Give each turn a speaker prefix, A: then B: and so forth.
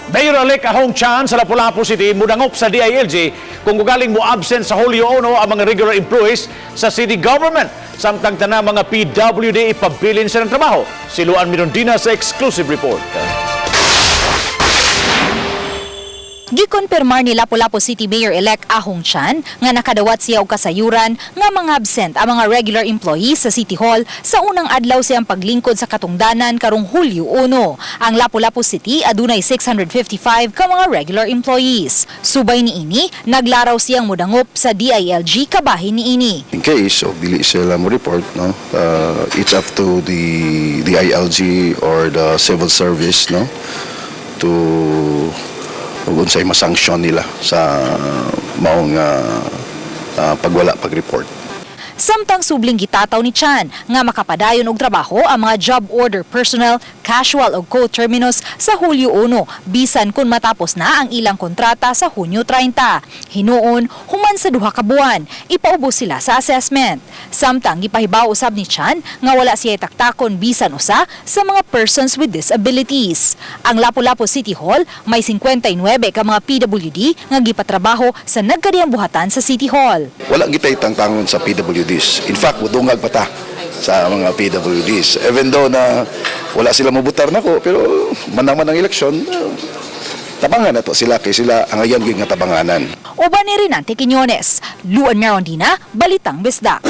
A: Mayor-elect Ahong Chan sa Lapu-Lapu City mudangop sa DILG kung galing mo absent sa Hulyo 1 ang mga regular employees sa city government. Samtang tanang mga PWD ipabilin sa ng trabaho. Si Luan Mirondina sa exclusive report.
B: Gikonfirmar ni Lapu-Lapu City Mayor-elect Ahong Chan nga nakadawat siya og kasayuran nga mga absent ang mga regular employees sa City Hall sa unang adlaw siyang paglingkod sa katungdanan karong Hulyo 1. Ang Lapu-Lapu City adunay 655 ka mga regular employees. Subay niini, naglaraw siyang mudangop sa DILG kabahin niini.
C: In case of dili sila mo report, no, it's up to the DILG or the civil service, no, to unsay masanksyon nila sa maong pagwala pag-report.
B: Samtang subling gitataw ni Chan nga makapadayon og trabaho ang mga job order personnel, casual o co-terminus sa Hulyo 1 bisan kun matapos na ang ilang kontrata sa Hunyo 30. Hinuon, human sa duha ka buwan, ipaubos sila sa assessment. Samtang gipahibaw usab ni Chan nga wala siya taktakon bisan usa sa mga persons with disabilities. Ang Lapu-Lapu City Hall may 59 ka mga PWD nga gipatrabaho sa nagkadiyang buhatan sa City Hall.
C: Wala gitay tangtangon sa PWDs. In fact, mudungag pa ta sa mga PWDs. Even though na wala sila mabutar nako, pero manang ang eleksyon, tabangan na to sila kay sila ang ayan nga tabanganan.
B: Uban ni Rinante Quiñones, Luan Mirondina, Balitang Bisdak.